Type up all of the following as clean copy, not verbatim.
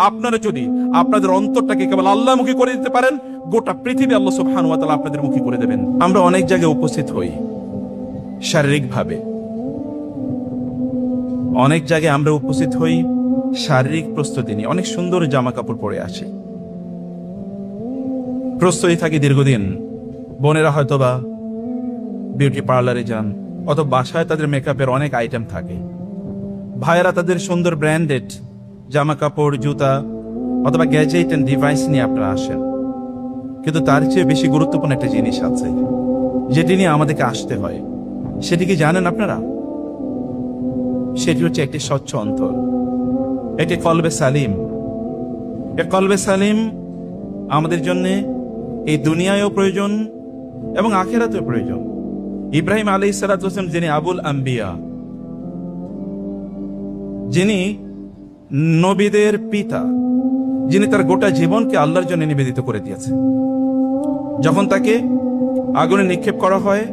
আপনারা যদি আপনাদের অন্তরটাকে কেবল আল্লাহমুখী করে দিতে পারেন, গোটা পৃথিবী আল্লাহ সুবহানাহু ওয়া তাআলা আপনাদের মুখী করে দেবেন। আমরা অনেক জায়গায় উপস্থিত হই শারীরিকভাবে, অনেক জায়গায় আমরা উপস্থিত হই শারীরিক প্রস্তুতি নিয়ে, অনেক সুন্দর জামা কাপড় পরে আসি, প্রস্তুতি থাকে দীর্ঘদিন। বোনেরা হয়তোবা বিউটি পার্লারে যান, অথবা বাসায় তাদের মেকআপের অনেক আইটেম থাকে। ভাইয়েরা তাদের সুন্দর ব্র্যান্ডেড জামা কাপড়, জুতা অথবা গ্যাজেট এন্ড ডিভাইস নিয়ে আপনারা আসেন। কিন্তু তার চেয়ে বেশি গুরুত্বপূর্ণ একটা জিনিস আছে যেটি নিয়ে আমাদেরকে আসতে হয়। সেটি কি জানেন আপনারা? সেটি হচ্ছে একটি স্বচ্ছ অন্তর, একটি কলবে সালিম। এই কলবে সালিম আমাদের জন্য এই দুনিয়ায়ও প্রয়োজন এবং আখিরাতেও প্রয়োজন। ইব্রাহিম আলাইহিস সালাতু ওয়াস সালাম, যিনি আবুল আম্বিয়া, যিনি নবীদের পিতা, যিনি তার গোটা জীবনকে আল্লাহর জন্য নিবেদিত করে দিয়েছেন, যখন তাকে আগুনে নিক্ষেপ করা হয়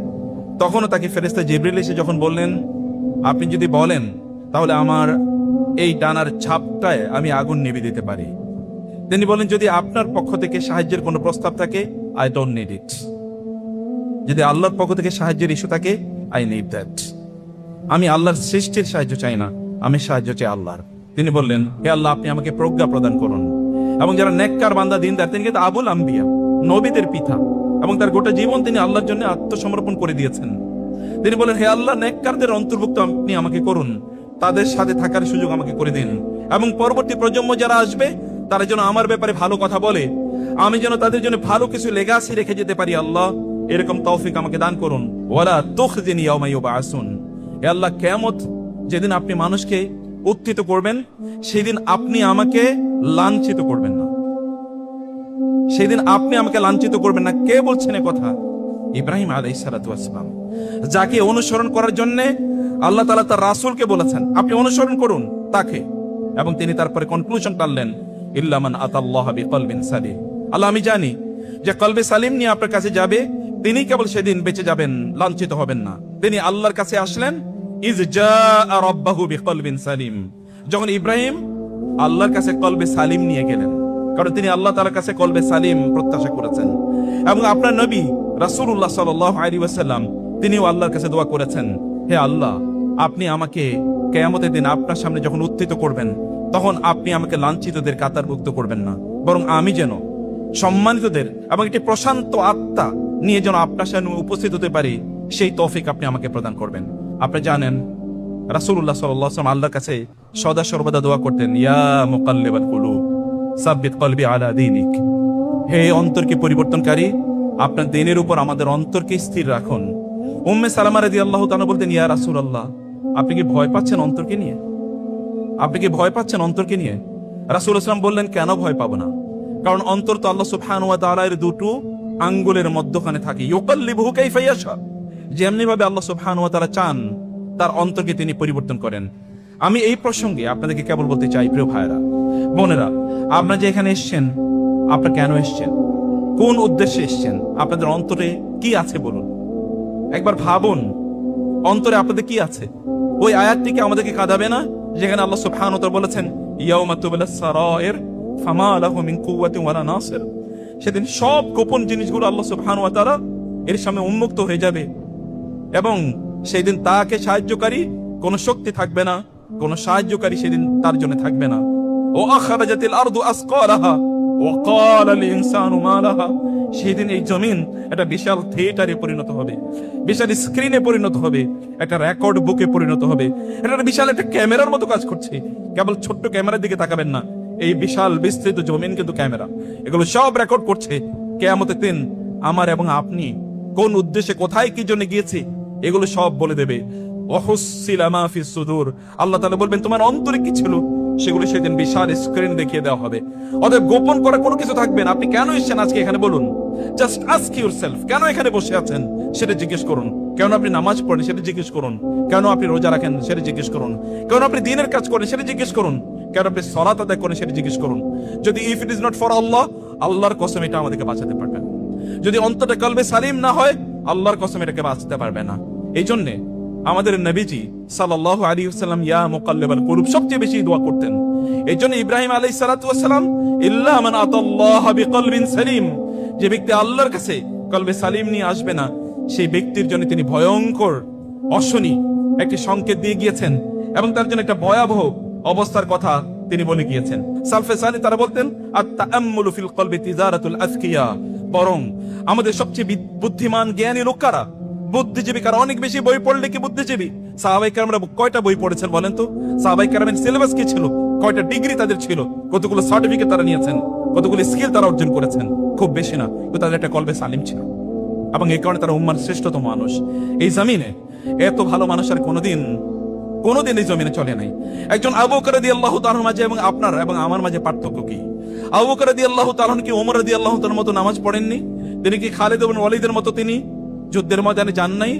তখনও তাকে ফেরেশতা জিবরিল এসে যখন বললেন, আপনি যদি বলেন তাহলে আমার এই ডানার ছাপটায় আমি আগুন নিভিয়ে দিতে পারি। তিনি বলেন, যদি আপনার পক্ষ থেকে সাহায্যের কোনো প্রস্তাব থাকে, আই ডোন্ট নিড ইট। যদি আল্লাহর পক্ষ থেকে সাহায্যের ইস্যু থাকে, আই নিড দ্যাট। আমি আল্লাহর সৃষ্টির সাহায্য চাই না, আমি সাহায্য চাই আল্লাহর। তিনি বললেন, হে আল্লাহ, আপনি আমাকে প্রজ্ঞা প্রদান করুন। এবং যারা নেককার বান্দা দিনদার, তিনি কিন্তু আবুল আম্বিয়া, নবীদের পিতা, এবং তার গোটা জীবন তিনি আল্লাহর জন্য আত্মসমর্পণ করে দিয়েছেন। তিনি বলেন, হে আল্লাহ, নেককারদের অন্তর্ভুক্ত আপনি আমাকে করুন, তাদের সাথে থাকার সুযোগ আমাকে করে দিন, এবং পরবর্তী প্রজন্ম যারা আসবে তারা যেন আমার ব্যাপারে ভালো কথা বলে, আমি যেন তাদের জন্য ভালো কিছু লেগাসি রেখে যেতে পারি। আল্লাহ, এরকম তৌফিক আমাকে দান করুন। ওয়ালা তুখজিনি ইয়াওমা ইউবআসুন। হে আল্লাহ, কিয়ামত যেদিন আপনি মানুষকে উত্থিত করবেন, সেদিন আপনি আমাকে লাঞ্ছিত করবেন না, সেদিন আপনি আমাকে লাঞ্ছিত করবেন না। কে বলছেন এ কথা? ইব্রাহিম আলাইহিস সালাতু ওয়াস সালাম, যাকে অনুসরণ করার জন্য আল্লাহ তাআলা তার রাসূলকে বলেছেন আপনি অনুসরণ করুন তাকে, এবং তিনি তারপরে কনক্লুশন টানলেন, ইল্লা মান আতাল্লাহ বিকলবিন সালিম। আল্লাহ, আমি জানি যে কলবে সালিম নিয়ে আপনার কাছে যাবে, তিনি কেবল সেদিন বেঁচে যাবেন, লাঞ্ছিত হবেন না। তিনি আল্লাহর কাছে আসলেন, ইজ জাআ রাব্বাহু বিকলবিন সালিম। যখন ইব্রাহিম আল্লাহর কাছে কলবে সালিম নিয়ে গেলেন, কারণ তিনি আল্লাহ তাআলার কাছে কলবে সালিম প্রত্যাশা করেছেন। এবং আপনার নবী রাসূলুল্লাহ সাল্লাল্লাহু আলাইহি ওয়াসাল্লাম, তিনিও আল্লাহর কাছে দোয়া করেছেন, হে আল্লাহ, আপনি আমাকে কিয়ামতের দিন আপনার সামনে যখন উত্থিত করবেন, তখন আপনি আমাকে লাঞ্ছিতদের কাতারভুক্ত করবেন না, বরং আমি যেন সম্মানিতদের এবং একটি প্রশান্ত আত্মা নিয়ে যেন আপনার সামনে উপস্থিত হতে পারি, সেই তৌফিক আপনি আমাকে প্রদান করবেন। আপনি জানেন রাসূলুল্লাহ সাল্লাল্লাহু আলাইহি ওয়াসাল্লাম আল্লাহর কাছে সদা সর্বদা দোয়া করতেন, ইয়া মুকাল্লিবাল কুলুব সাব্বিত কলবি আলা দীনিক। হে অন্তরকে পরিবর্তনকারী, আপনার দ্বীনের উপর আমাদের অন্তরকে স্থির রাখুন। উম্মে সালামা রাদিয়াল্লাহু তাআলা বলতেন, ইয়া রাসূলুল্লাহ, আপনি কি ভয় পাচ্ছেন অন্তরকে নিয়ে? আপনি কি ভয় পাচ্ছেন অন্তরকে নিয়ে? রাসূলুল্লাহ সাল্লাল্লাহু আলাইহি ওয়াসাল্লাম বললেন, কেন ভয় পাবো না? কারণ অন্তর তো আল্লাহ সুবহানাহু ওয়া তাআলার দুটো আঙ্গুলের মধ্যখানে থাকে। ইউকাল্লিবুহু কাইফা ইয়াশা, যেমনি ভাবে আল্লাহ সুবহানাহু ওয়া তাআলা চান তার অন্তরকে তিনি পরিবর্তন করেন। আমি এই প্রসঙ্গে আপনাদেরকে কেবল বলতে চাই, প্রিয় ভাইরা বোনেরা, আপনারা যে এখানে এসেছেন, আপনারা কেন এসেছেন? কোন উদ্দেশ্যে এসেছেন? আপনাদের অন্তরে কি আছে বলুন, একবার ভাবুন, অন্তরে আপনাদের কি আছে? ওই আয়াতটিকে আমাদেরকে কাঁদাবে না, যেখানে আল্লাহ সুবহানাহু ওয়া তাআলা বলেছেন, ইয়াউমা তুবলাস সারাইর ফামা লাহু মিন কুওয়াতিন ওয়ালা নাসির। সেদিন সব গোপন জিনিসগুলো আল্লাহ সুবহানাহু ওয়া তাআলা এর সামনে উন্মুক্ত হয়ে যাবে, এবং সেই দিন তাকে সাহায্যকারী কোনো শক্তি থাকবে না, কোনো সাহায্যকারী সেদিন তার জন্য থাকবে না। ও আখরাজাতিল আরদু আসকালাহা ওয়া ক্বালা লিল ইনসানু মা লাহা। সেদিন এই জমিন একটা বিশাল থিয়েটারে পরিণত হবে, বিশাল স্ক্রিনে পরিণত হবে, একটা রেকর্ড বুকে পরিণত হবে। এটা বিশাল একটা ক্যামেরার মতো কাজ করছে। কেবল ছোট্ট ক্যামেরার দিকে তাকাবেন না, এই বিশাল বিস্তৃত জমিন কিন্তু ক্যামেরা, এগুলো সব রেকর্ড করছে। কিয়ামতের দিন আমার এবং আপনি কোন উদ্দেশ্যে কোথায় কি জন্য গিয়েছি, এগুলো সব বলে দেবে। ওয়াহুসসিলা মা ফিস সুদূর, আল্লাহ তাআলা বলবেন তোমার অন্তরে কি ছিল, সেগুলো সেদিন বিশাল স্ক্রিন দেখিয়ে দেওয়া হবে। অতএব গোপন করা কোনো কিছু থাকবে না। আপনি কেন এসেছেন আজকে এখানে বলুন? জাস্ট আস্ক ইউরসেলফ, কেন এখানে বসে আছেন সেটা জিজ্ঞেস করুন। কেন আপনি নামাজ পড়েন সেটা জিজ্ঞেস করুন। কেন আপনি রোজা রাখেন সেটা জিজ্ঞেস করুন। কেন আপনি দ্বীনের কাজ করেন সেটা জিজ্ঞেস করুন। কেন আপনি সালাত আদায় করেন সেটা জিজ্ঞেস করুন। যদি if it is not for Allah, আল্লাহর কসম এটা আমাদেরকে বাঁচাতে পারবে না। যদি অন্তরটা কলবে সালিম না হয়, আল্লাহর কসম এটাকে বাঁচাতে পারবে না। এই জন্যে আমাদের নবীজি সাল্লাল্লাহু আলাইহি ওয়াসাল্লাম ইয়া মুকাল্লিবাল কুলুব সবচেয়ে বেশি দোয়া করতেন। এই জন্য ইব্রাহিম আলাইহিস সালাতু ওয়াসসালাম ইল্লা মান আতাল্লাহ বিকলবিন সালিম, যে ব্যক্তি আল্লাহর কাছে কলবে সালিম নিয়ে আসবে না, সেই ব্যক্তির জন্য তিনি ভয়ঙ্কর অশনি একটি সংকেত দিয়ে গিয়েছেন এবং তার জন্য একটা ভয়াবহ অবস্থার কথা তিনি বলে গিয়েছেন। সালফে সানি তারা বলতেন আত-তাআম্মুলু ফিল কলবি তিজারাতুল আযকিয়া, বরং আমাদের সবচেয়ে বুদ্ধিমান জ্ঞানী লোকেরা, বুদ্ধিজীবী কারা অনেক বেশি বই পড়লে কি বুদ্ধিজীবী? সাহাবায়ে কেরামরা কয়টা বই পড়েছেন বলেন তো? সাহাবায়ে কেরামের সিলেবাস কি ছিল? কয়টা ডিগ্রি তাদের ছিল? কতগুলো সার্টিফিকেট তারা নিয়েছেন? কতগুলো স্কিল তারা অর্জন করেছেন? খুব বেশি না, কিন্তু তাদের একটা কলবে সালিম ছিল এবং এই কারণে তারা উম্মার শ্রেষ্ঠতম মানুষ। এই জমিনে এত ভালো মানুষ আর কোনোদিন এই জমিনে চলে নাই। একজন আবু বকর রাদিয়াল্লাহু তাআলার মাঝে এবং আপনার এবং আমার মাঝে পার্থক্য কি? আবু বকর রাদিয়াল্লাহু তাআলা কি ওমর রাদিয়াল্লাহু তাআলার মতো নামাজ পড়েননি? তিনি কি খালিদ ইবনে ওয়ালিদের মতো তিনি যুদ্ধের ময়দানে যান নাই?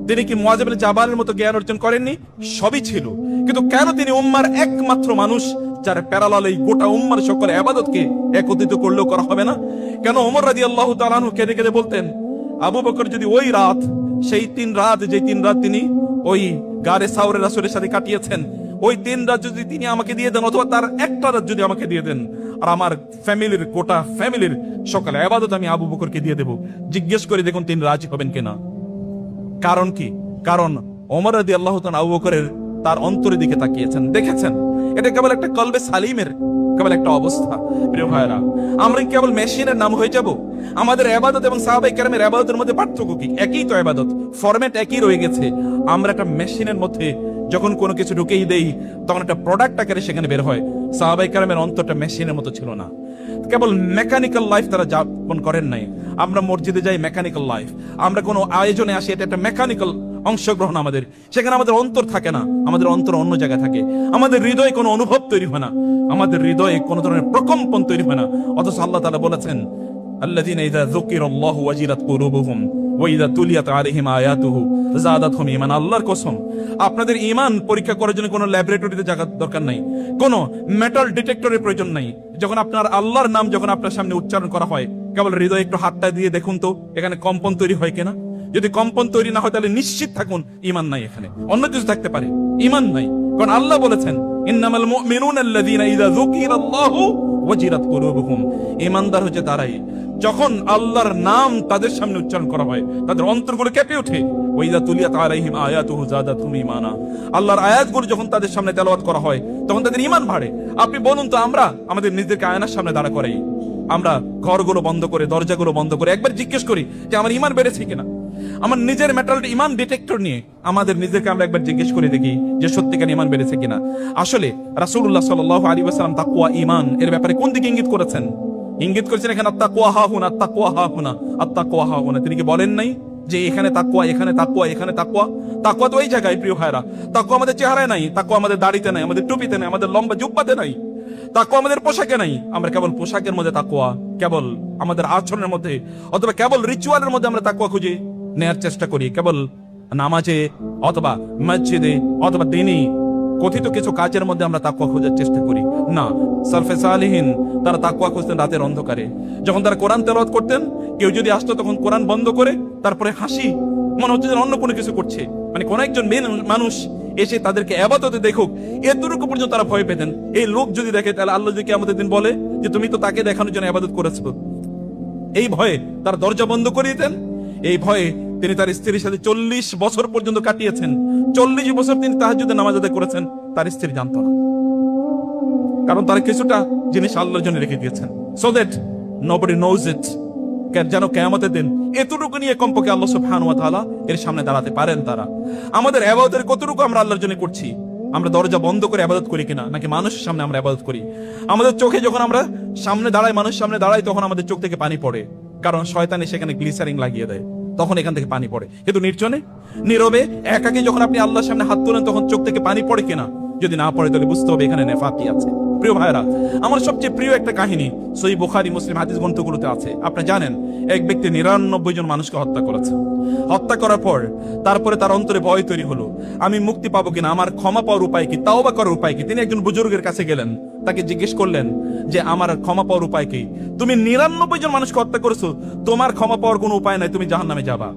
তিনি কি মুআয ইবনে জাবালের মতো জ্ঞান অর্জন করেননি? সবই ছিল, কিন্তু কেন তিনি উম্মার একমাত্র মানুষ যার প্যারালাল এই গোটা উম্মার সকল ইবাদতকে একত্রিত করলেও করা হবে না? কেন ওমর রাদিয়াল্লাহু তাআলা কেঁদে কেঁদে বলতেন আবু বকর যদি ওই রাত, সেই 3 রাত, যে 3 রাত তিনি ওই গারে সাউরে রাসূলের সাথে কাটিয়েছেন, ওই 3 রাত যদি তিনি আমাকে দিয়ে দেন, অথবা তার একটা রাত যদি আমাকে দিয়ে দেন, আর আমার ফ্যামিলির গোটা ফ্যামিলির সকালে ইবাদত আমি আবু বকরকে দিয়ে দেব, জিজ্ঞেস করে দেখুন তিনি রাজি হবেন কিনা। কারণ কি? কারণ ওমর রাদিয়াল্লাহু তাআলা আবু বকরের তার অন্তরের দিকে তাকিয়েছেন, দেখেছেন এটা কেবল একটা কলবে সালিমের কেবল একটা অবস্থা। প্রিয় ভাইরা, আমরা কেবল মেশিনের নাম হয়ে যাব? আমাদের ইবাদত এবং সাহাবায়ে কেরামের ইবাদতের মধ্যে পার্থক্য কি? একই তো ইবাদত, ফরম্যাট একই রয়ে গেছে। আমরা একটা মেশিনের মধ্যে যখন কোনো কিছু ঢুকেই দেই, তখন একটা প্রোডাক্ট আকারে সেখানে বের হয়। সাহাবায়ে কেরামের অন্তরটা মেশিনের মতো ছিল না, কেবল মেকানিক্যাল লাইফ তারা যাপন করেন নাই। আমরা মসজিদে যাই, মেকানিক্যাল লাইফ। আমরা কোনো আয়োজনে আসি, এটা একটা মেকানিক্যাল অংশগ্রহণ আমাদের, সেখানে আমাদের অন্তর থাকে না, আমাদের অন্তর অন্য জায়গায় থাকে। আমাদের হৃদয়ে কোনো অনুভব তৈরি হয় না, আমাদের হৃদয়ে কোনো ধরনের প্রকম্পন তৈরি হয় না। অথচ আল্লাহ তাআলা বলেছেন আল্লাযীনা ইযা যুকিরাল্লাহু ওয়াজিলাত কুলুবুহুম ওয়া ইযা তুলিয়াত আলাইহিম আয়াতুহু যাদাতহুম ঈমানা। আল্লাহর কসম, আপনাদের ঈমান পরীক্ষা করার জন্য কোনো ল্যাবরেটরিতে যাওয়ার দরকার নাই, কোনো মেটাল ডিটেক্টরের প্রয়োজন নাই। যখন আপনার আল্লাহর নাম যখন আপনার সামনে উচ্চারণ করা হয়, কেবল হৃদয়ে একটু হাতটা দিয়ে দেখুন তো এখানে কম্পন তৈরি হয় কিনা। যদি কম্পন তৈরি না হয়, তাহলে নিশ্চিত থাকুন ঈমান নাই এখানে। অন্য কিছু থাকতে পারে, ঈমান নাই। কারণ আল্লাহ বলেছেন ইন্নামাল মুমিনুনা আল্লাযীনা ইযা যুকিরাল্লাহু ওয়াজিলাত কুলুবুহুম। ঈমানদার হচ্ছে তারাই যখন আল্লাহর নাম তাদের সামনে উচ্চারণ করা হয়, তাদের অন্তরগুলো কেঁপে ওঠে। ওয়া ইযা তুলিয়াত আলাইহিম আয়াতুহু যাদাতহুম ঈমানা। আল্লাহর আয়াতগুলো যখন তাদের সামনে তেলাওয়াত করা হয়, তখন তাদের ঈমান বাড়ে। আপনি বলুন তো, আমরা আমাদের নিজেদেরকে আয়নার সামনে দাঁড়া করাই, আমরা ঘরগুলো বন্ধ করে, দরজাগুলো বন্ধ করে একবার জিজ্ঞেস করি যে আমার ঈমান বেড়েছে কিনা। আমার নিজের মেটাল ঈমান ডিটেক্টর নিয়ে আমাদের নিজেকে আমরা একবার জিজ্ঞেস করে দেখি যে সত্যিকার ঈমান বেড়েছে কিনা। আসলে রাসূলুল্লাহ সাল্লাল্লাহু আলাইহি ওয়াসাল্লাম তাকওয়া, ঈমান এর ব্যাপারে কোন দিকে ইঙ্গিত করেছেন? ইঙ্গিত করেছেন এখানে আত-তাকওয়া হাহুনা, আত-তাকওয়া হাহুনা, আত-তাকওয়া হাহুনা। তিনি কি বলেন নাই যে এখানে তাকওয়া, এখানে তাকওয়া, এখানে তাকওয়া? তাকওয়া তো এই জায়গায়। প্রিয় ভাইরা, তাকওয়া আমাদের চেহারায় নাই, তাকওয়া আমাদের দাড়িতে নাই, আমাদের টুপিতে নাই, আমাদের লম্বা জুব্বাতে নাই, তাকওয়া আমাদের পোশাকে নাই। আমরা কেবল পোশাকের মধ্যে তাকওয়া, কেবল আমাদের আচরণের মধ্যে, অথবা কেবল রিচুয়ালের মধ্যে আমরা তাকওয়া খুঁজে নেয়ার চেষ্টা করি, কেবল নামাজে অথবা মসজিদে অথবা দিনই কথিত কিছু কাজের মধ্যে আমরা তাকওয়া খোঁজার চেষ্টা করি না। সালফে সালিহিন তারা তাকওয়া খুঁজতেন রাতের অন্ধকারে। যখন তারা কোরআন তেলাওয়াত করতেন, কেউ যদি আসতো তখন কোরআন বন্ধ করে তারপরে হাসি, মনে হচ্ছে যেন অন্য কোনো কিছু করছে, মানে কোন একজন মানুষ এসে তাদেরকে ইবাদতে দেখুক, এতটুকু পর্যন্ত তারা ভয় পেতেন। এই লোক যদি দেখে, তাহলে আল্লাহ যদি কিয়ামতের দিন বলে যে তুমি তো তাকে দেখানোর জন্য ইবাদত করেছো। এই ভয়ে তারা দরজা বন্ধ করে দিতেন। এই ভয়ে তিনি তার স্ত্রীর সাথে 40 বছর পর্যন্ত কাটিয়েছেন। 40 বছর তিনি তাহাজ্জুদের নামাজ আদায় করেছেন, তার স্ত্রী জানতো না, কারণ তারা কিছুটা জিনিস আল্লাহর জন্য রেখে দিয়েছেন, so that nobody knows it. যেন কিয়ামতের দিন এতটুকু নিয়ে কমপক্ষে আল্লাহ সুবহানাহু ওয়া তাআলা এর সামনে দাঁড়াতে পারেন তারা। আমাদের ইবাদতের কতটুকু আমরা আল্লাহর জন্য করছি? আমরা দরজা বন্ধ করে ইবাদত করি কিনা, নাকি মানুষের সামনে আমরা ইবাদত করি? আমাদের চোখে যখন আমরা সামনে দাঁড়াই, মানুষের সামনে দাঁড়াই, তখন আমাদের চোখ থেকে পানি পড়ে, কারণ শয়তানে সেখানে গ্লিসারিন লাগিয়ে দেয়, তখন এখান থেকে পানি পড়ে। কিন্তু নির্জনে, নীরবে, একাকী যখন আপনি আল্লাহর সামনে হাত তোলেন, তখন চোখ থেকে পানি পড়ে কিনা? যদি না পড়ে, তাহলে বুঝতে হবে এখানে নেফাকি আছে। প্রিয় ভাইরা, আমার সবচেয়ে প্রিয় একটা কাহিনী সহিহ বুখারী, মুসলিম হাদিস গ্রন্থগুলোতে আছে। আপনি জানেন, এক ব্যক্তি 99 জন মানুষকে হত্যা করেছে। হত্যা করার পর তারপরে তার অন্তরে ভয় তৈরি হলো, আমি মুক্তি পাবো কিনা, আমার ক্ষমা পাওয়ার উপায় কি, তাওবা করার উপায় কি? তিনি একজন বুজুর্গের কাছে গেলেন, তাকে জিজ্ঞেস করলেন যে আমার ক্ষমা পাওয়ার উপায় কি? তুমি 99 জন মানুষকে হত্যা করেছো, তোমার ক্ষমা পাওয়ার কোনো উপায় নাই, তুমি জাহান্নামে যাবা।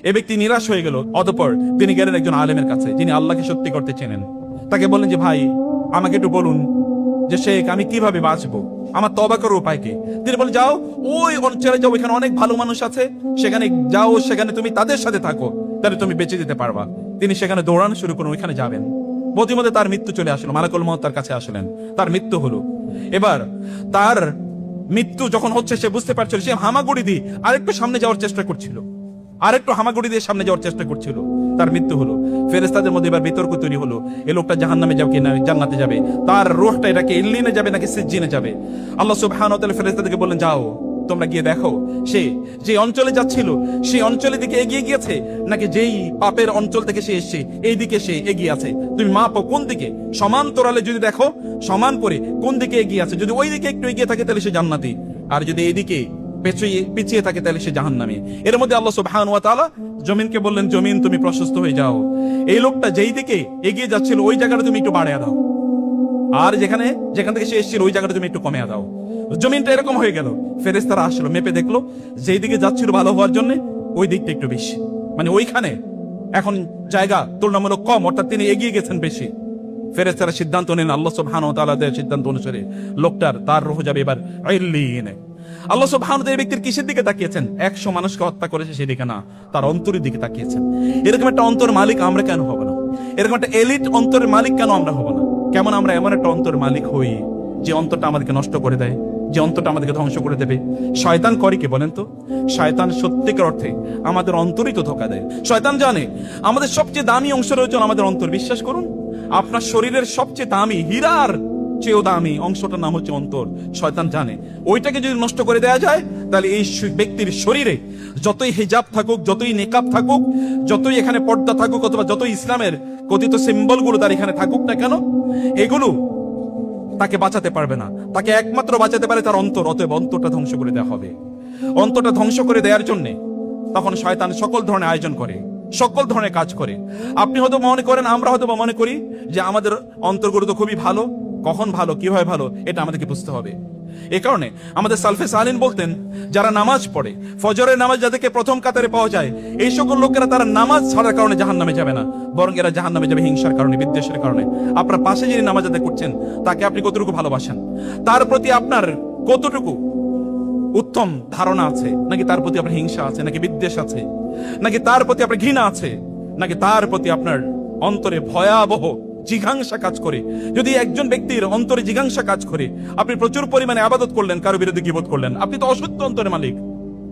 এ ব্যক্তি নিরাশ হয়ে গেল। অতঃপর তিনি গেলেন একজন আলেমের কাছে, যিনি আল্লাহকে সত্যি করতে চেনেন। তাকে বললেন যে ভাই, আমাকে একটু বলুন যে শেখ, আমি কিভাবে বাঁচবো, আমার তওবা করার উপায় কি? তিনি বলেন, যাও ওই অঞ্চলে যাও, এখানে অনেক ভালো মানুষ আছে, সেখানে যাও, সেখানে তুমি তাদের সাথে থাকো, তাহলে তুমি বেঁচে যেতে পারবা। তিনি সেখানে দৌড়ানো শুরু করুন, ওইখানে যাবেন। মধ্যে তার মৃত্যু চলে আসলো, মালাকুল মউত তার কাছে আসলেন, তার মৃত্যু হলো। এবার তার মৃত্যু যখন হচ্ছে, সে বুঝতে পারছিল, সে হামাগুড়ি দিয়ে আরেকটু সামনে যাওয়ার চেষ্টা করছিল, আরেকটু হামাগুড়ি দিয়ে সামনে যাওয়ার চেষ্টা করছিল, তার মৃত্যু হলো। ফেরেশতাদের মধ্যে এবার বিতর্ক তৈরি হলো, এই লোকটা জাহান্নামে যাবে কি না জান্নাতে যাবে, তার রূহটা এটাকে ইল্লিনে যাবে নাকি সিজ্জিনে যাবে। আল্লাহ সুবহানাহু ওয়া তাআলা ফেরেশতাদেরকে বললেন, যাও তোমরা গিয়ে দেখো সে যে অঞ্চলে যাচ্ছিল সেই অঞ্চলের দিকে এগিয়ে গিয়েছে, নাকি যেই পাপের অঞ্চল থেকে সে এসেছে এই দিকে সে এগিয়ে আছে। তুমি মাপো কোন দিকে, সমান্তরালে যদি দেখো সমান করে কোন দিকে এগিয়ে আছে, যদি ওই দিকে একটু এগিয়ে থাকে তাহলে সে জান্নাতি, আর যদি এইদিকে পিছিয়ে থাকে তাহলে সে জাহান্নামী। এর মধ্যে আল্লাহ সুবহানাহু ওয়া তাআলা জমিনকে বললেন, জমিন তুমি প্রশস্ত হয়ে যাও, এই লোকটা যেই দিকে এগিয়ে যাচ্ছিল ওই জায়গাটা তুমি একটু বাড়ায় দাও, আর যেখান থেকে সে এসেছিল ওই জায়গাটা তুমি একটু কমিয়ে দাও। জমিনটা এরকম হয়ে গেল। ফেরেশতারা আসলো, মেপে দেখলো যেই দিকে যাচ্ছিল ভালো হওয়ার জন্য ওই দিকটা একটু বেশি, মানে ওইখানে এখন জায়গা তুলনামূলক কম, অর্থাৎ তিনি এগিয়ে গেছেন বেশি। ফেরেশতারা সিদ্ধান্ত নেন আল্লাহ সুবহানাহু ওয়া তাআলার সিদ্ধান্ত অনুসারে লোকটার তার রূহ যাবে এবার ইল্লিয়িনে। আল্লাহ সুবহানাহু ওয়া তাআলা এই ব্যক্তির কিসের দিকে তাকিয়েছেন? 100 মানুষকে হত্যা করেছে সেদিকে না, তার অন্তরের দিকে তাকিয়েছেন। এরকম একটা অন্তর মালিক আমরা কেন হব না? এরকম একটা এলিট অন্তরের মালিক কেন আমরা হব না? কেমন আমরা এমন একটা অন্তর মালিক হই যে অন্তরটা আমাদেরকে নষ্ট করে দেয়, যে অন্তরটা আমাদেরকে ধ্বংস করে দেবে? শয়তান করে কি বলেন তো? শয়তান সত্যিকার অর্থে আমাদের অন্তরই তো ধোঁকা দেয়। শয়তান জানে আমাদের সবচেয়ে দামি অংশ রয়েছে আমাদের অন্তর। বিশ্বাস করুন, আপনার শরীরের সবচেয়ে দামি, হীরার চেয়েও দামি অংশটার নাম হচ্ছে অন্তর। শয়তান জানে ওইটাকে যদি নষ্ট করে দেওয়া যায়, তাহলে এই ব্যক্তির শরীরে যতই হিজাব থাকুক, যতই নেকাব থাকুক, যতই এখানে পর্দা থাকুক, অথবা যতই ইসলামের কথিত সিম্বল গুলো তার এখানে থাকুক না কেন, এগুলো তাকে বাঁচাতে পারবে না। তাকে একমাত্র বাঁচাতে পারে তার অন্তর। অতএব অন্তরটা ধ্বংস করে দেওয়া হবে। অন্তরটা ধ্বংস করে দেওয়ার জন্য তখন শয়তান সকল ধরনের আয়োজন করে, সকল ধরনের কাজ করে। আপনি হয়তো মনে করেন, আমরা হয়তো মনে করি যে আমাদের অন্তরগুলো তো খুবই ভালো। কখন ভালো, কিভাবে ভালো, এটা আমাদেরকে বুঝতে হবে। এ কারণে আমাদের সালফে সালিন বলতেন, যারা নামাজ পড়ে, ফজরের নামাজ যাদেরকে প্রথম কাতারে পাওয়া যায়, এই সকল লোকেরা তারা নামাজ ছাড়ার কারণে জাহান্নামে যাবে না, বরং এরা জাহান্নামে যাবে হিংসার কারণে, বিদ্বেষের কারণে। আপনার পাশে যিনি নামাজ আদায় করছেন তাকে আপনি কতটুকু ভালোবাসেন, তার প্রতি আপনার কতটুকু উত্তম ধারণা আছে, নাকি তার প্রতি আপনার হিংসা আছে, নাকি বিদ্বেষ আছে, নাকি তার প্রতি আপনার ঘৃণা আছে, নাকি তার প্রতি আপনার অন্তরে ভয়াবহ জিঘাংসা কাজ করে? যদি একজন ব্যক্তির অন্তরে জিঘাংসা কাজ করে, আপনি প্রচুর পরিমাণে আবাদত করলেন, কারো বিরুদ্ধে গীবত করলেন, আপনি তো অসুস্থ অন্তরের মালিক।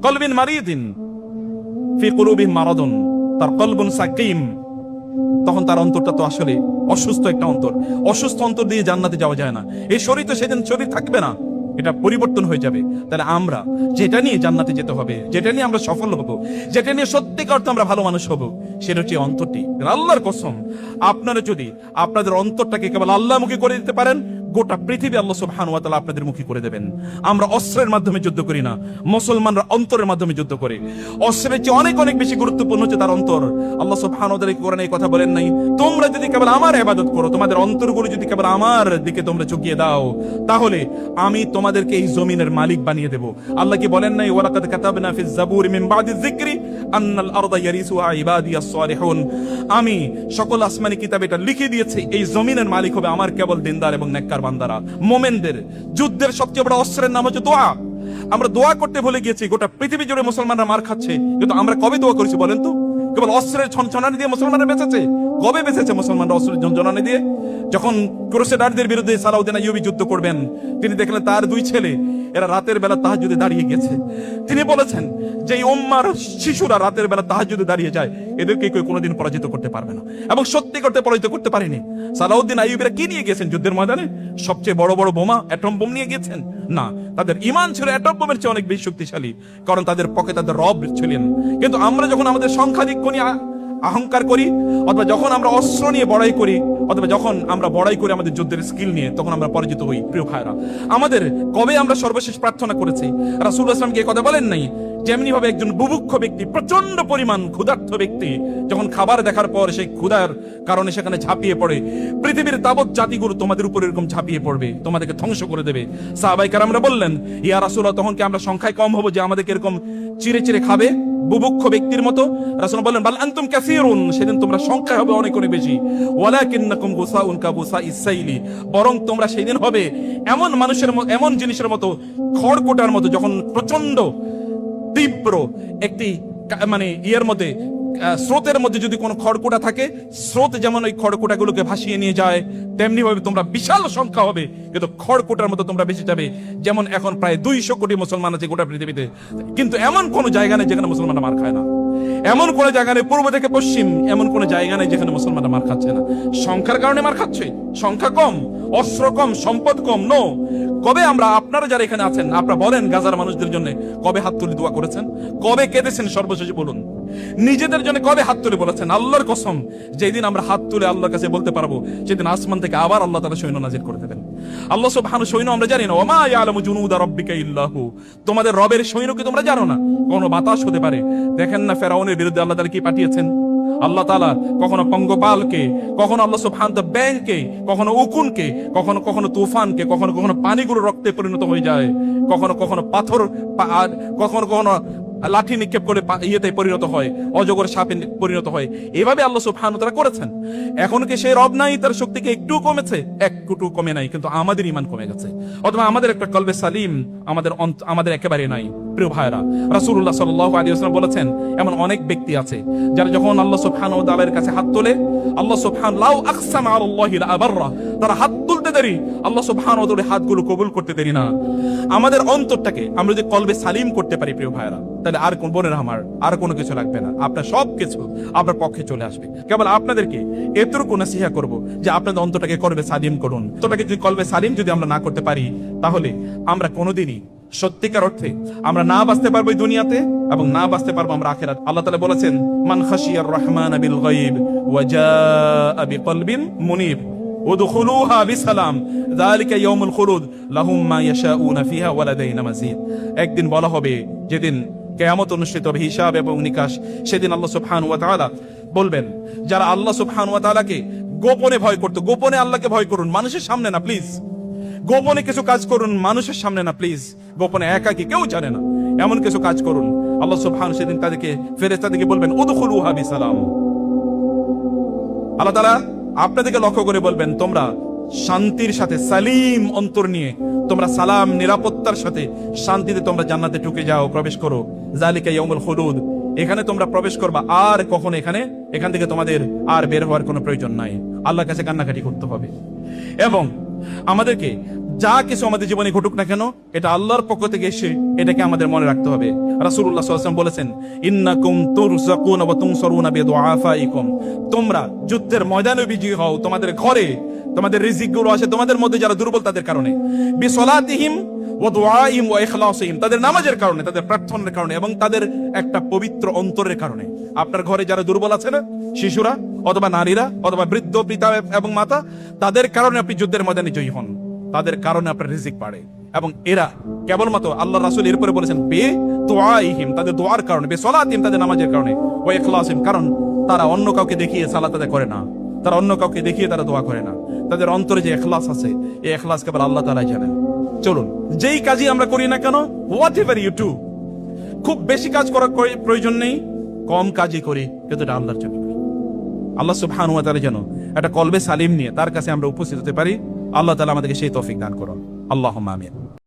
কলবিন মারিদিন ফি কুলুবিহিম মারাদুন, তার কলবুন সাকিম, তখন তার অন্তরটা তো আসলে অসুস্থ একটা অন্তর। অসুস্থ অন্তর দিয়ে জান্নাতে যাওয়া যায় না। এই শরীর তো সেদিন শরীর থাকবে না, এটা পরিবর্তন হয়ে যাবে। তাহলে আমরা যেটা নিয়ে জান্নাতে যেতে হবে, যেটা নিয়ে আমরা সফল হব, যেটা নিয়ে সত্যিকার অর্থে আমরা ভালো মানুষ হব, সেটা হচ্ছে অন্তরটি। আল্লাহর কসম, আপনারা যদি আপনাদের অন্তরটাকে কেবল আল্লাহমুখী করে দিতে পারেন, গোটা পৃথিবী আল্লাহ সুবহানাহু ওয়া তাআলা আপনাদের মুখী করে দেবেন। আমরা অস্ত্রের মাধ্যমে যুদ্ধ করি না, মুসলমানরা অন্তরের মাধ্যমে যুদ্ধ করে। অস্ত্রের চেয়ে অনেক অনেক বেশি গুরুত্বপূর্ণ হচ্ছে তার অন্তর। আল্লাহ সুবহানাহু ওয়া তাআলা কোরআনে এই কথা বলেন নাই, তোমরা যদি কেবল আমার ইবাদত করো, তোমাদের অন্তরগুলো যদি কেবল আমার দিকে তোমরা ঝুঁকিয়ে দাও, তাহলে আমি তোমাদেরকে এই জমিনের মালিক বানিয়ে দেব। আল্লাহ কি বলেন নাই, ওয়ালাকাদ কাতাবনা ফিজ জাবুরি মিন বাদি যিকরি আন্নাল আরদা ইয়ারিসুহা ইবাদিয়াস সালিহুন, আমি সকল আসমানি কিতাবে এটা লিখে দিয়েছি, এই জমিনের মালিক হবে আমার কেবল দিনদার এবং নেককার বান্দারা, মোমেনদের। যুদ্ধের সবচেয়ে বড় অস্ত্রের নাম হচ্ছে দোয়া। আমরা দোয়া করতে ভুলে গিয়েছি। গোটা পৃথিবী জুড়ে মুসলমানরা মার খাচ্ছে, কিন্তু আমরা কবে দোয়া করেছি বলেন তো? কেবল অস্ত্রের ছনছনানি দিয়ে মুসলমানরা বেঁচেছে। কবে বেঁচেছে মুসলমানরা অস্ত্রের ঝনঝনানি দিয়ে? যখন ক্রুসেডারদের বিরুদ্ধে সালাউদ্দিন আইয়ুবী যুদ্ধ করবেন, তিনি দেখলেন তার দুই ছেলে এরা রাতের বেলা তাহাজ্জুদে দাঁড়িয়ে গেছে। তিনি বলেছেন যে এই উম্মার শিশুরা রাতের বেলা তাহাজ্জুদে দাঁড়িয়ে যায়, এদেরকে কেউ কোনোদিন পরাজিত করতে পারবে না। এবং সত্যি করতে পরাজিত করতে পারেনি। সালাউদ্দিন আইয়ুবীরা কি নিয়ে গেছেন যুদ্ধের ময়দানে? সবচেয়ে বড় বড় বোমা, অ্যাটম বোম নিয়ে গেছেন? না, তাদের ঈমান ছিল অ্যাটম বোমের চেয়ে অনেক বেশি শক্তিশালী, কারণ তাদের পক্ষে তাদের রব ছিলেন। কিন্তু আমরা যখন আমাদের সংখ্যাধিক্য নিয়ে অহংকার করি, অথবা যখন আমরা অস্ত্র নিয়ে বড়াই করি, অথবা যখন আমরা বড়াই করি আমাদের যুদ্ধের স্কিল নিয়ে, তখন আমরা পরাজিত হই। প্রিয় ভাইরা, আমাদের কবে আমরা সর্বশেষ প্রার্থনা করেছি? রাসূলুল্লাহ সাল্লাল্লাহু আলাইহি ওয়াসাল্লাম কথা বলেন নাই, যেমনি ভাবে একজন বুভুক্ষ ব্যক্তি, প্রচন্ড পরিমাণ ক্ষুধার্ত ব্যক্তি যখন খাবার দেখার পর সেই ক্ষুধার কারণে সেখানে ঝাঁপিয়ে পড়ে, পৃথিবীর তাবৎ জাতিগুলো তোমাদের উপর এরকম ঝাঁপিয়ে পড়বে, তোমাদেরকে ধ্বংস করে দেবে। সাহাবায়ে কেরামরা বললেন, ইয়া রাসূলুল্লাহ, তখন কি আমরা সংখ্যায় কম হব যে আমাদেরকে এরকম চিরে চিরে খাবে বুভুক্ষ ব্যক্তির মতো। রাসূল বললেন বাল আনতুম কাসীরুন, সেদিন তোমরা সংখ্যা হবে অনেক অনেক বেশি। ওয়ালাকিন্নাকুম গুসাউন কাবুসাইস সাইলি, বরং তোমরা সেদিন হবে এমন মানুষের এমন জিনিসের মতো, খড়কুটার মতো, যখন প্রচন্ড তীব্র একটি মানে ইয়ের মধ্যে স্রোতের মধ্যে যদি কোনো খড়কুটা থাকে, স্রোত যেমন ওই খড়কুটাগুলোকে ভাসিয়ে নিয়ে যায়, তেমনি ভাবে তোমরা বিশাল সংখ্যা হবে, কিন্তু খড়কুটার মতো তোমরা বেঁচে যাবে। যেমন এখন প্রায় 200 কোটি মুসলমান আছে গোটা পৃথিবীতে, কিন্তু এমন কোনো জায়গা নেই যেখানে মুসলমানরা মার খায় না। এমন কোন জায়গা নেই পূর্ব থেকে পশ্চিম, এমন কোন জায়গা নেই যেখানে মুসলমানরা মার খাচ্ছে না। সংখ্যার কারণে মার খাচ্ছে, সংখ্যা কম, অস্ত্র কম, সম্পদ কম, নো। কবে আমরা, আপনারা যারা এখানে আছেন, আপনারা বলেন গাজার মানুষদের জন্য কবে হাত তুলে দোয়া করেছেন? কবে কেঁদেছেন সর্বশেষে বলুন? নিজেদের জন্য কবে হাত তুলে বলেছেন? আল্লাহর কসম, যেদিন আমরা হাত তুলে আল্লাহর কাছে বলতে পারবো, সেদিন আসমান থেকে আবার আল্লাহ তাআলা সৈন্য নাজিল করে দেবেন। আল্লাহ সুবহানাহু সৈন্য আমরা জানি না, ওমা ইয়ালামু জুনুদা রাব্বিকা ইল্লাহু, তোমাদের রবের সৈন্য কি তোমরা জানো না? কোনো বাতাস হতে পারে। দেখেন না ফেরাউনের বিরুদ্ধে আল্লাহ তাআলা কি পাঠিয়েছেন? আল্লাহ তাআলা কখনো পঙ্গপালকে, কখনো আল্লাহ সুবহানাহু ব্যাংকে, কখনো উকুনকে, কখনো কখনো তুফানকে, কখনো কখনো পানিগুলো রক্তে পরিণত হয়ে যায়, কখনো কখনো পাথর, কখনো কখনো লাঠি নিক্ষেপ করে ইয়েতে পরিণত হয়, অজগর সাপে পরিণত হয়। এভাবে আল্লাহ সুবহানাহু তাআলা করেছেন। এখন কি সেই রব নাই? তার শক্তিকে একটু কমেছে? একটু কমে নাই, কিন্তু আমাদের ঈমান কমে গেছে, অথবা আমাদের একটা কলবে সালিম আমাদের একেবারে নাই। প্রিয় ভাইরা, রাসূলুল্লাহ সাল্লাল্লাহু আলাইহি ওয়াসাল্লাম বলেছেন, এমন অনেক ব্যক্তি আছে যারা যখন আল্লাহ সুবহানাহু ওয়া তাআলার কাছে হাত তোলে, আল্লাহ সুবহানাহু লাউ আকসামা আলাল্লাহি লা আবাররা, তারা হাত তুলতে দেরি, আল্লাহ সুবহানাহু ওয়া তাআলা হাতগুলো কবুল করতে দেরি না। আমাদের অন্তরটাকে আমরা যদি কলবে সালিম করতে পারি প্রিয় ভাইরা, তাহলে আর কোন বোনের আমার আর কোনো কিছু লাগবে না, আপনার সব কিছু আপনার পক্ষে চলে আসবে। কেবল আপনাদেরকে এতটুকু নসিহত করব যে আপনাদের অন্তরটাকে কলবে সালিম করুন। অন্তরটাকে যদি কলবে সালিম যদি আমরা না করতে পারি, তাহলে আমরা কোনোদিনই সত্যিকার অর্থে আমরা না বাঁচতে পারবো এই দুনিয়াতে, এবং না বাঁচতে পারবো আমরা আখিরাত। আল্লাহ তাআলা বলেছেন, মান খাশিয়ার রহমান বিল গায়ব ওয়া জাআ বিকলবিন মুনিব উদখুলুহা বিসালাম যালিকা ইয়াউমুল খুলুদ লাহুম মা ইয়াশাউনা ফিহা ওয়া লাদাইনা মাজিদ। একদিন বলা হবে, যেদিন কিয়ামত অনুষ্ঠিত হবে, হিসাব এবং নিকাশ, সেদিন আল্লাহ সুবহানাহু ওয়া তাআলা বলবেন, যারা আল্লাহ সুবহানাহু ওয়া তাআলাকে গোপনে ভয় করত, গোপনে আল্লাহকে ভয় করুন, মানুষের সামনে না প্লিজ। গোপনে কিছু কাজ করুন, মানুষের সামনে না প্লিজ। গোপনে একাকী, কেউ জানে না, এমন কিছু কাজ করুন। আল্লাহ সুবহানাহু সেদিন তাদেরকে, ফেরেশতাদেরকে বলবেন, উদখুলুহা বিসালাম। আল্লাহ তাআলা আপনাদেরকে লক্ষ্য করে বলবেন, তোমরা শান্তির সাথে, সালিম অন্তর নিয়ে, তোমরা সালাম, নিরাপত্তার সাথে, শান্তিতে তোমরা জান্নাতে ঢুকে যাও, প্রবেশ করো। যালিকা ইয়াউমুল খুলুদ, এখানে তোমরা প্রবেশ করবা, আর কখনো এখান থেকে তোমাদের আর বের হওয়ার কোনো প্রয়োজন নাই। আল্লাহর কাছে কান্নাকাটি করতে হবে, এবং আমাদেরকে যা কিছু আমাদের জীবনে ঘটুক না কেন, এটা আল্লাহর পক্ষ থেকে এসে এটাকে আমাদের মনে রাখতে হবে। রাসূলুল্লাহ সাল্লাল্লাহু আলাইহি ওয়াসাল্লাম বলেছেন, ইন্নাকুম তুরযাকুনা ওয়া তুনসারুনা বিদুআফাইকুম, তোমরা যুদ্ধের ময়দানে বিজয়ী হও, তোমাদের ঘরে তোমাদের রিজিকগুলো আসে তোমাদের মধ্যে যারা দুর্বল তাদের কারণে, বিসলাতিহিম ওয়া দুআইহিম ওয়া ইখলাসিহিম, তাদের নামাজের কারণে, তাদের প্রার্থনার কারণে, এবং তাদের একটা পবিত্র অন্তরের কারণে। আপনার ঘরে যারা দুর্বল আছে না, শিশুরা অথবা নারীরা অথবা বৃদ্ধ পিতা এবং মাতা, তাদের কারণে আপনি যুদ্ধের ময়দানে জয়ী হন, তাদের কারণে আপনার রিজিক বাড়ে। এবং এরা কেবলমাত্র, আল্লাহ রাসূল এরপরে বলেছেন, বে দুআইহিম, তাদের দোয়ার কারণে, বে সলাতিহিম, তাদের নামাজের কারণে, ওয়া ইখলাসিহিম, কারণ তারা অন্য কাউকে দেখিয়ে সালাত আদায় করে না, তারা অন্য কাউকে দেখিয়ে তারা দোয়া করে না। তাদের অন্তরে যে ইখলাস আছে, এই ইখলাস কেবল আল্লাহ তাআলাই জানেন। চলুন, যেই কাজই আমরা করি না কেন, হোয়াট এভার ইউ ডু, খুব বেশি কাজ করার প্রয়োজন নেই, কম কাজই করি, কিন্তু এটা আল্লাহর জন্য করি। আল্লাহ সুবহানাহু ওয়া তাআলা যেন একটা কলবে সালিম নিয়ে তার কাছে আমরা উপস্থিত হতে পারি। আল্লাহ তাআলা আমাদেরকে সেই তৌফিক দান করুন। আল্লাহুম্মা আমিন।